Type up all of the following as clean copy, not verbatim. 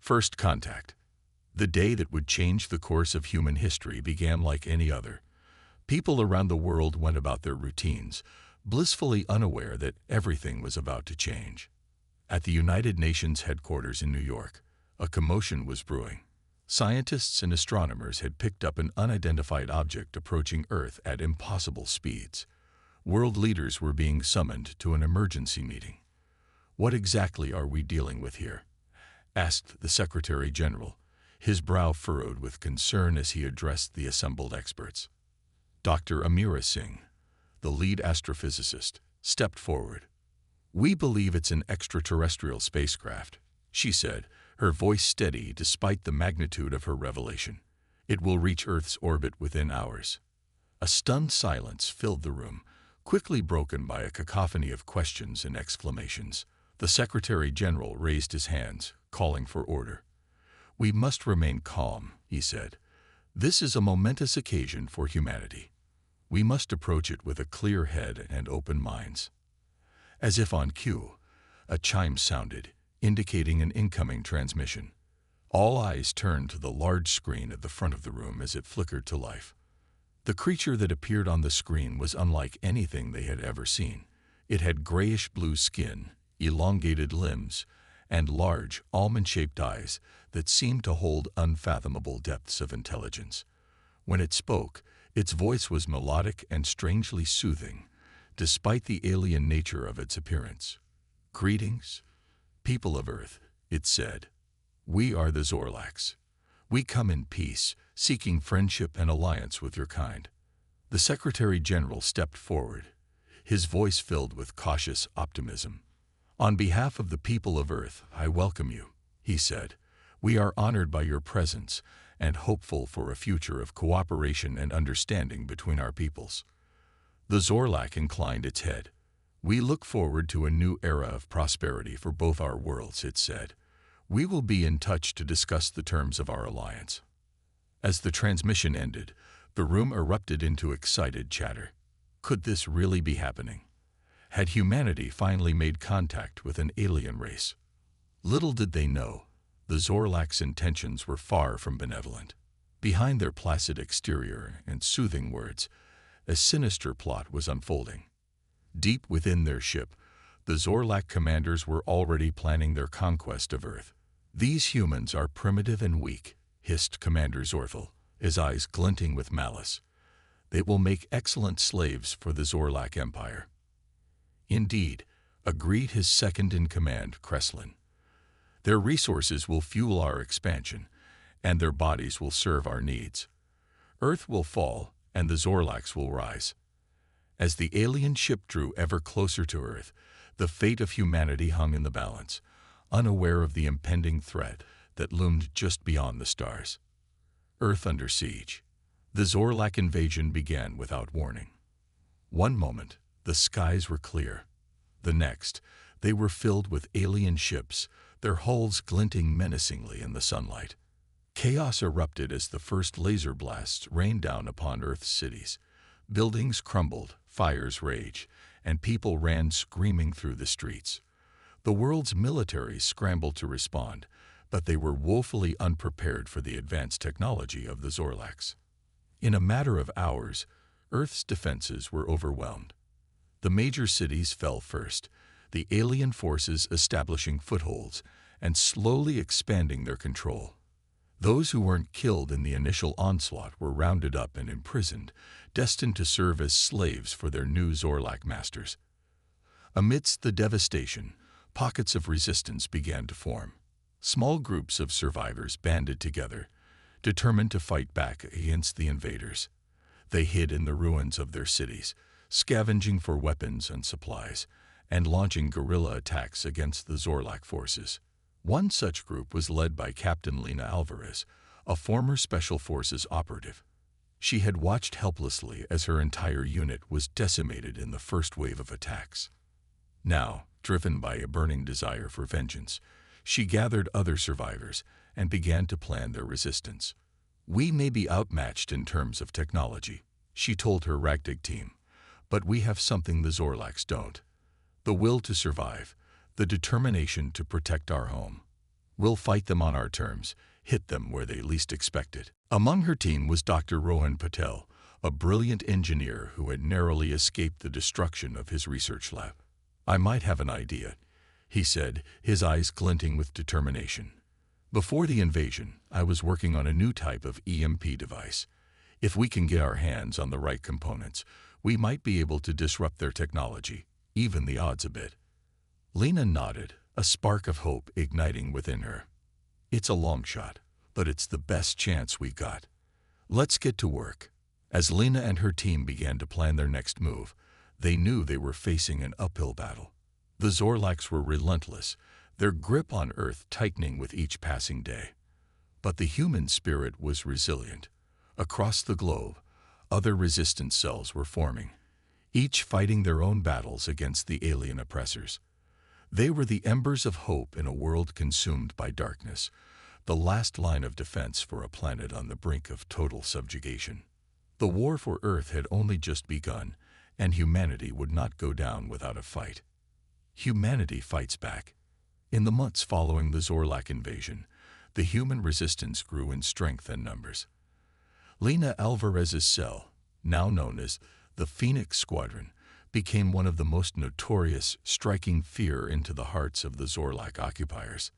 First contact. The day that would change the course of human history began like any other. People around the world went about their routines, blissfully unaware that everything was about to change. At the United Nations headquarters in New York, a commotion was brewing. Scientists and astronomers had picked up an unidentified object approaching Earth at impossible speeds. World leaders were being summoned to an emergency meeting. "What exactly are we dealing with here?" asked the Secretary General, his brow furrowed with concern as he addressed the assembled experts. Dr. Amira Singh, the lead astrophysicist, stepped forward. "We believe it's an extraterrestrial spacecraft," she said, her voice steady despite the magnitude of her revelation. "It will reach Earth's orbit within hours." A stunned silence filled the room, quickly broken by a cacophony of questions and exclamations. The Secretary General raised his hands, calling for order. "We must remain calm," he said. "This is a momentous occasion for humanity. We must approach it with a clear head and open minds." As if on cue, a chime sounded, indicating an incoming transmission. All eyes turned to the large screen at the front of the room as it flickered to life. The creature that appeared on the screen was unlike anything they had ever seen. It had grayish-blue skin, elongated limbs, and large, almond-shaped eyes that seemed to hold unfathomable depths of intelligence. When it spoke, its voice was melodic and strangely soothing, despite the alien nature of its appearance. "Greetings, people of Earth," it said. "We are the Zorlax. We come in peace, seeking friendship and alliance with your kind." The Secretary General stepped forward, his voice filled with cautious optimism. "On behalf of the people of Earth, I welcome you," he said. "We are honored by your presence and hopeful for a future of cooperation and understanding between our peoples." The Zorlak inclined its head. "We look forward to a new era of prosperity for both our worlds," it said. "We will be in touch to discuss the terms of our alliance." As the transmission ended, the room erupted into excited chatter. Could this really be happening? Had humanity finally made contact with an alien race? Little did they know, the Zorlak's intentions were far from benevolent. Behind their placid exterior and soothing words, a sinister plot was unfolding. Deep within their ship, the Zorlak commanders were already planning their conquest of Earth. "These humans are primitive and weak," hissed Commander Zorthel, his eyes glinting with malice. "They will make excellent slaves for the Zorlak Empire." "Indeed," agreed his second-in-command, Kreslin. "Their resources will fuel our expansion, and their bodies will serve our needs. Earth will fall, and the Zorlaks will rise." As the alien ship drew ever closer to Earth, the fate of humanity hung in the balance, unaware of the impending threat that loomed just beyond the stars. Earth under siege. The Zorlak invasion began without warning. One moment, the skies were clear. The next, they were filled with alien ships, their hulls glinting menacingly in the sunlight. Chaos erupted as the first laser blasts rained down upon Earth's cities. Buildings crumbled, fires raged, and people ran screaming through the streets. The world's militaries scrambled to respond, but they were woefully unprepared for the advanced technology of the Zorlaks. In a matter of hours, Earth's defenses were overwhelmed. The major cities fell first, the alien forces establishing footholds and slowly expanding their control. Those who weren't killed in the initial onslaught were rounded up and imprisoned, destined to serve as slaves for their new Zorlak masters. Amidst the devastation, pockets of resistance began to form. Small groups of survivors banded together, determined to fight back against the invaders. They hid in the ruins of their cities, scavenging for weapons and supplies, and launching guerrilla attacks against the Zorlak forces. One such group was led by Captain Lena Alvarez, a former Special Forces operative. She had watched helplessly as her entire unit was decimated in the first wave of attacks. Now, driven by a burning desire for vengeance, she gathered other survivors and began to plan their resistance. "We may be outmatched in terms of technology," she told her Ragdig team, "but we have something the Zorlaks don't: the will to survive, the determination to protect our home." We'll fight them on our terms, hit them where they least expect it. Among her team was Dr. Rohan Patel, a brilliant engineer who had narrowly escaped the destruction of his research lab. "I might have an idea," he said, his eyes glinting with determination. "Before the invasion, I was working on a new type of EMP device. If we can get our hands on the right components, we might be able to disrupt their technology, even the odds a bit." Lena nodded, a spark of hope igniting within her. "It's a long shot, but it's the best chance we got. Let's get to work." As Lena and her team began to plan their next move, they knew they were facing an uphill battle. The Zorlacs were relentless, their grip on Earth tightening with each passing day. But the human spirit was resilient. Across the globe, other resistance cells were forming, each fighting their own battles against the alien oppressors. They were the embers of hope in a world consumed by darkness, the last line of defense for a planet on the brink of total subjugation. The war for Earth had only just begun, and humanity would not go down without a fight. Humanity fights back. In the months following the Zorlak invasion, the human resistance grew in strength and numbers. Lena Alvarez's cell, now known as the Phoenix Squadron, became one of the most notorious, striking fear into the hearts of the Zorlak occupiers.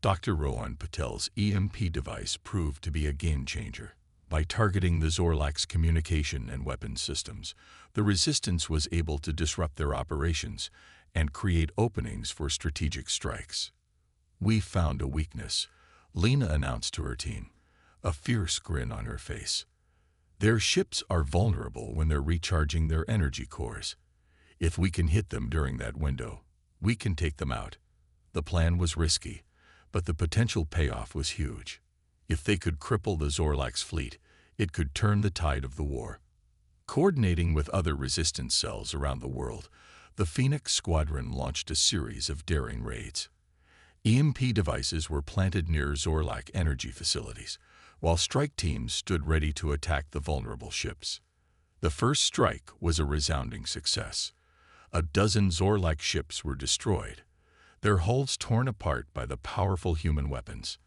Dr. Rohan Patel's EMP device proved to be a game-changer. By targeting the Zorlak's communication and weapons systems, the Resistance was able to disrupt their operations and create openings for strategic strikes. "We found a weakness," Lena announced to her team, a fierce grin on her face. "Their ships are vulnerable when they're recharging their energy cores. If we can hit them during that window, we can take them out." The plan was risky, but the potential payoff was huge. If they could cripple the Zorlak's fleet, it could turn the tide of the war. Coordinating with other resistance cells around the world, the Phoenix Squadron launched a series of daring raids. EMP devices were planted near Zorlak energy facilities, while strike teams stood ready to attack the vulnerable ships. The first strike was a resounding success. A dozen Zorlak ships were destroyed, their hulls torn apart by the powerful human weapons.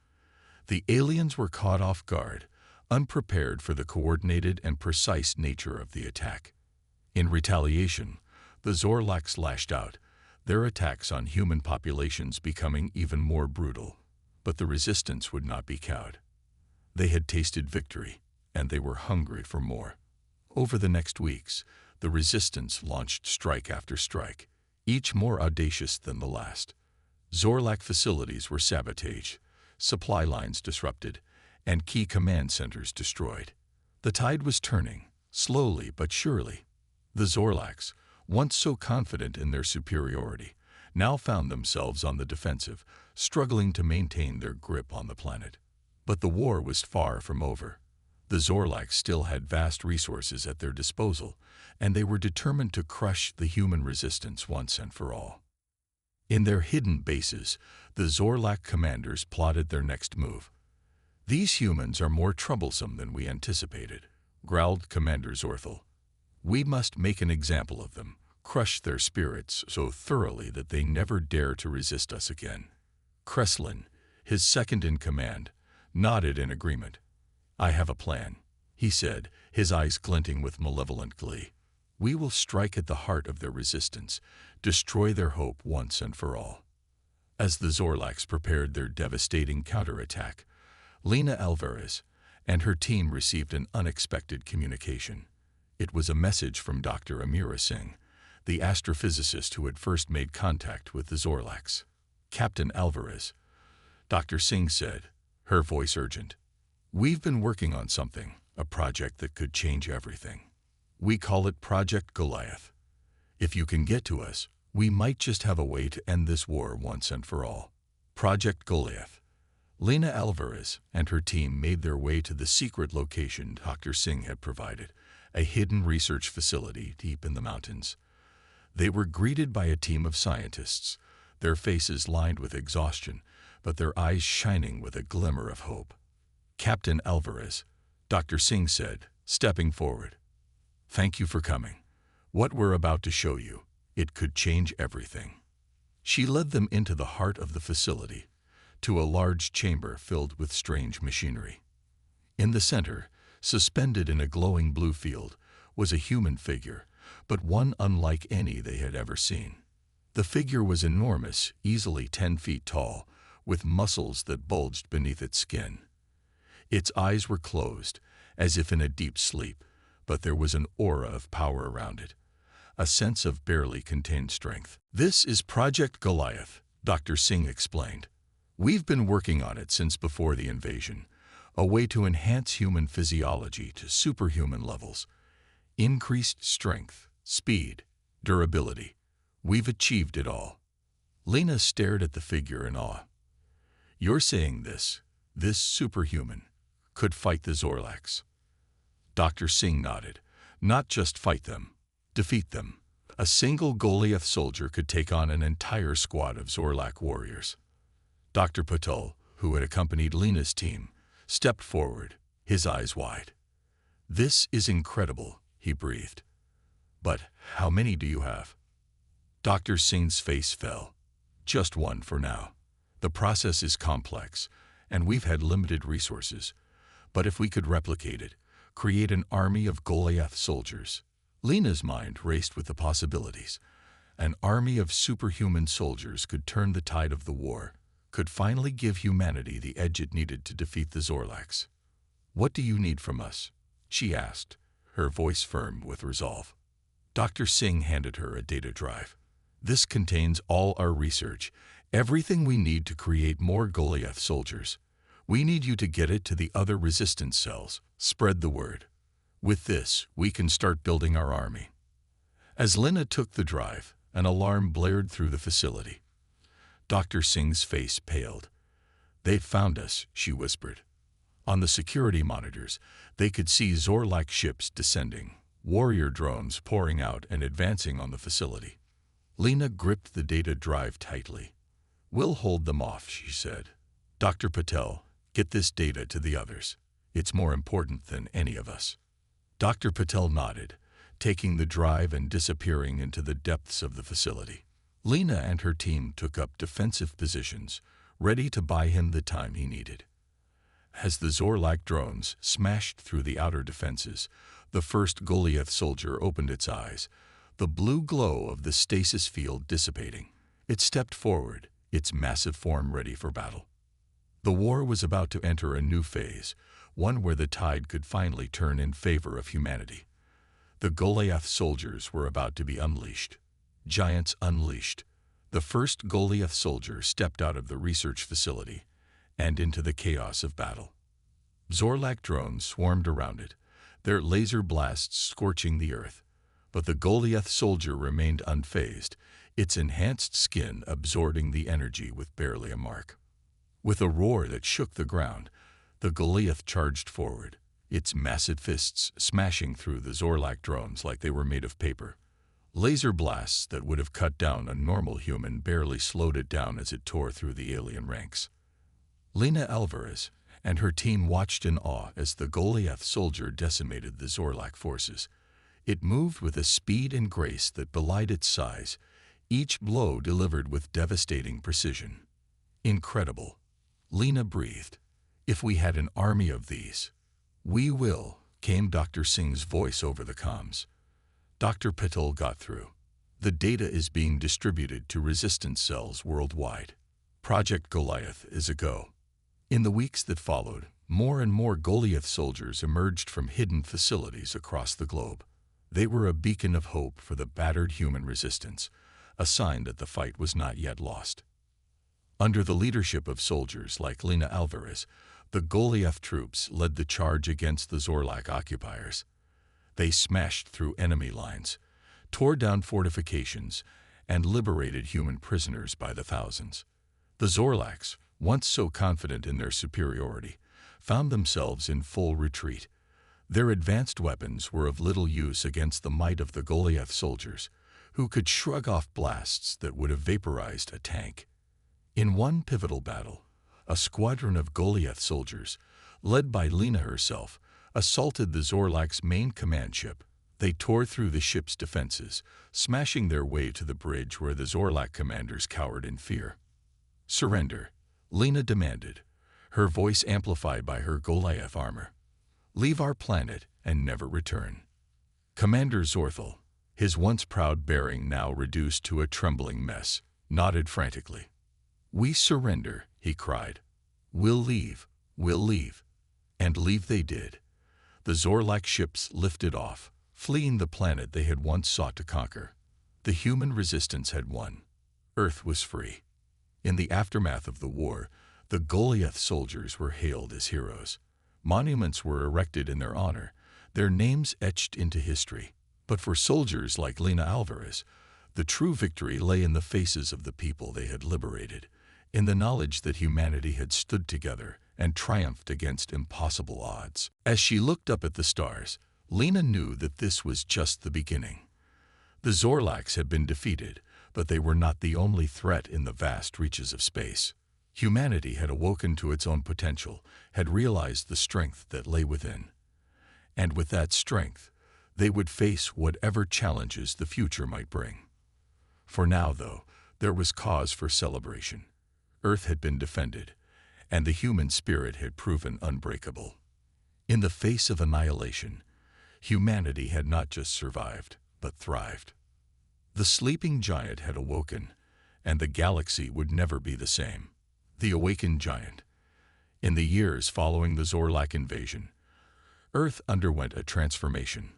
The aliens were caught off guard, unprepared for the coordinated and precise nature of the attack. In retaliation, the Zorlaks lashed out, their attacks on human populations becoming even more brutal. But the Resistance would not be cowed. They had tasted victory, and they were hungry for more. Over the next weeks, the Resistance launched strike after strike, each more audacious than the last. Zorlak facilities were sabotaged, supply lines disrupted, and key command centers destroyed. The tide was turning, slowly but surely. The Zorlaks, once so confident in their superiority, now found themselves on the defensive, struggling to maintain their grip on the planet. But the war was far from over. The Zorlaks still had vast resources at their disposal, and they were determined to crush the human resistance once and for all. In their hidden bases, the Zorlak commanders plotted their next move. "These humans are more troublesome than we anticipated," growled Commander Zorthel. "We must make an example of them, crush their spirits so thoroughly that they never dare to resist us again." Kreslin, his second in command, nodded in agreement. "I have a plan," he said, his eyes glinting with malevolent glee. "We will strike at the heart of their resistance, destroy their hope once and for all." As the Zorlaks prepared their devastating counterattack, Lena Alvarez and her team received an unexpected communication. It was a message from Dr. Amira Singh, the astrophysicist who had first made contact with the Zorlaks. "Captain Alvarez," Dr. Singh said, her voice urgent, "we've been working on something, a project that could change everything. We call it Project Goliath. If you can get to us, we might just have a way to end this war once and for all." Project Goliath. Lena Alvarez and her team made their way to the secret location Dr. Singh had provided, a hidden research facility deep in the mountains. They were greeted by a team of scientists, their faces lined with exhaustion, but their eyes shining with a glimmer of hope. "Captain Alvarez," Dr. Singh said, stepping forward, "thank you for coming. What we're about to show you, it could change everything." She led them into the heart of the facility, to a large chamber filled with strange machinery. In the center, suspended in a glowing blue field, was a human figure, but one unlike any they had ever seen. The figure was enormous, easily 10 feet tall, with muscles that bulged beneath its skin. Its eyes were closed, as if in a deep sleep, but there was an aura of power around it, a sense of barely contained strength. "This is Project Goliath," Dr. Singh explained. "We've been working on it since before the invasion, a way to enhance human physiology to superhuman levels. Increased strength, speed, durability. We've achieved it all." Lena stared at the figure in awe. "You're saying this superhuman, could fight the Zorlax?" Dr. Singh nodded. "Not just fight them, defeat them. A single Goliath soldier could take on an entire squad of Zorlak warriors." Dr. Patel, who had accompanied Lena's team, stepped forward, his eyes wide. "This is incredible," he breathed. "But how many do you have?" Dr. Singh's face fell. "Just one for now. The process is complex, and we've had limited resources. But if we could replicate it, create an army of Goliath soldiers." Lena's mind raced with the possibilities. An army of superhuman soldiers could turn the tide of the war, could finally give humanity the edge it needed to defeat the Zorlax. "What do you need from us?" she asked, her voice firm with resolve. Dr. Singh handed her a data drive. "This contains all our research, everything we need to create more Goliath soldiers. We need you to get it to the other resistance cells. Spread the word. With this, we can start building our army." As Lena took the drive, an alarm blared through the facility. Dr. Singh's face paled. "They've found us," she whispered. On the security monitors, they could see Zorlak ships descending, warrior drones pouring out and advancing on the facility. Lena gripped the data drive tightly. "We'll hold them off," she said. "Dr. Patel, get this data to the others. It's more important than any of us." Dr. Patel nodded, taking the drive and disappearing into the depths of the facility. Lena and her team took up defensive positions, ready to buy him the time he needed. As the Zorlak drones smashed through the outer defenses, the first Goliath soldier opened its eyes, the blue glow of the stasis field dissipating. It stepped forward, its massive form ready for battle. The war was about to enter a new phase, one where the tide could finally turn in favor of humanity. The Goliath soldiers were about to be unleashed. Giants unleashed. The first Goliath soldier stepped out of the research facility and into the chaos of battle. Zorlak drones swarmed around it, their laser blasts scorching the earth. But the Goliath soldier remained unfazed, its enhanced skin absorbing the energy with barely a mark. With a roar that shook the ground, the Goliath charged forward, its massive fists smashing through the Zorlak drones like they were made of paper. Laser blasts that would have cut down a normal human barely slowed it down as it tore through the alien ranks. Lena Alvarez and her team watched in awe as the Goliath soldier decimated the Zorlak forces. It moved with a speed and grace that belied its size, each blow delivered with devastating precision. "Incredible," Lena breathed. "If we had an army of these." "We will," came Dr. Singh's voice over the comms. Dr. Patel got through. "The data is being distributed to resistance cells worldwide. Project Goliath is a go." In the weeks that followed, more and more Goliath soldiers emerged from hidden facilities across the globe. They were a beacon of hope for the battered human resistance, a sign that the fight was not yet lost. Under the leadership of soldiers like Lena Alvarez, the Goliath troops led the charge against the Zorlak occupiers. They smashed through enemy lines, tore down fortifications, and liberated human prisoners by the thousands. The Zorlaks, once so confident in their superiority, found themselves in full retreat. Their advanced weapons were of little use against the might of the Goliath soldiers, who could shrug off blasts that would have vaporized a tank. In one pivotal battle, a squadron of Goliath soldiers, led by Lena herself, assaulted the Zorlak's main command ship. They tore through the ship's defenses, smashing their way to the bridge where the Zorlak commanders cowered in fear. "Surrender," Lena demanded, her voice amplified by her Goliath armor. "Leave our planet and never return." Commander Zorthel, his once proud bearing now reduced to a trembling mess, nodded frantically. "We surrender," he cried. "We'll leave, we'll leave." And leave they did. The Zorlak ships lifted off, fleeing the planet they had once sought to conquer. The human resistance had won. Earth was free. In the aftermath of the war, the Goliath soldiers were hailed as heroes. Monuments were erected in their honor, their names etched into history. But for soldiers like Lena Alvarez, the true victory lay in the faces of the people they had liberated, in the knowledge that humanity had stood together and triumphed against impossible odds. As she looked up at the stars, Lena knew that this was just the beginning. The Zorlaks had been defeated, but they were not the only threat in the vast reaches of space. Humanity had awoken to its own potential, had realized the strength that lay within. And with that strength, they would face whatever challenges the future might bring. For now, though, there was cause for celebration. Earth had been defended, and the human spirit had proven unbreakable. In the face of annihilation, humanity had not just survived, but thrived. The sleeping giant had awoken, and the galaxy would never be the same. The awakened giant. In the years following the Zorlak invasion, Earth underwent a transformation.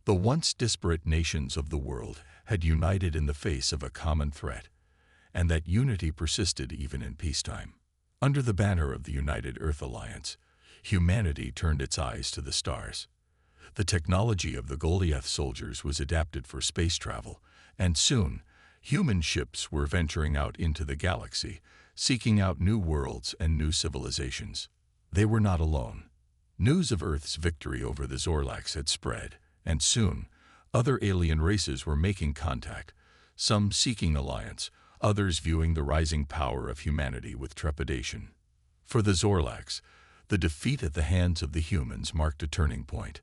The once disparate nations of the world had united in the face of a common threat, and that unity persisted even in peacetime. Under the banner of the United Earth Alliance, humanity turned its eyes to the stars. The technology of the Goliath soldiers was adapted for space travel, and soon, human ships were venturing out into the galaxy, seeking out new worlds and new civilizations. They were not alone. News of Earth's victory over the Zorlaks had spread, and soon, other alien races were making contact, some seeking alliance, others viewing the rising power of humanity with trepidation. For the Zorlaks, the defeat at the hands of the humans marked a turning point.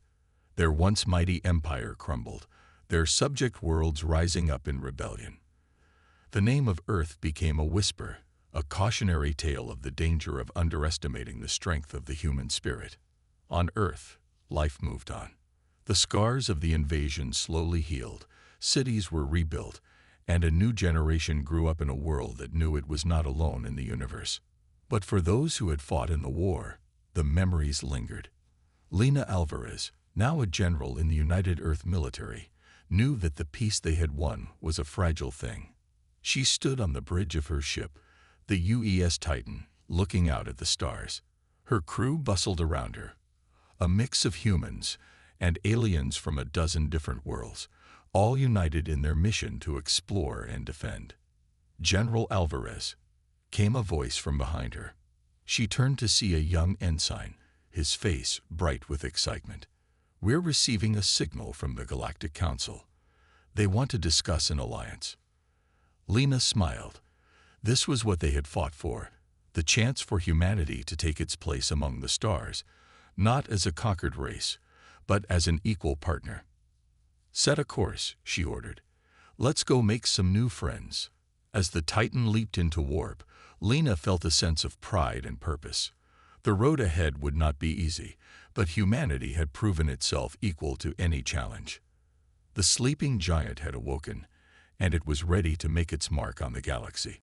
Their once mighty empire crumbled, their subject worlds rising up in rebellion. The name of Earth became a whisper, a cautionary tale of the danger of underestimating the strength of the human spirit. On Earth, life moved on. The scars of the invasion slowly healed, cities were rebuilt, and a new generation grew up in a world that knew it was not alone in the universe. But for those who had fought in the war, the memories lingered. Lena Alvarez, now a general in the United Earth military, knew that the peace they had won was a fragile thing. She stood on the bridge of her ship, the UES Titan, looking out at the stars. Her crew bustled around her, a mix of humans and aliens from a dozen different worlds, all united in their mission to explore and defend. "General Alvarez," came a voice from behind her. She turned to see a young ensign, his face bright with excitement. "We're receiving a signal from the Galactic Council. They want to discuss an alliance." Lena smiled. This was what they had fought for, the chance for humanity to take its place among the stars, not as a conquered race, but as an equal partner. "Set a course," she ordered. "Let's go make some new friends." As the Titan leaped into warp, Lena felt a sense of pride and purpose. The road ahead would not be easy, but humanity had proven itself equal to any challenge. The sleeping giant had awoken, and it was ready to make its mark on the galaxy.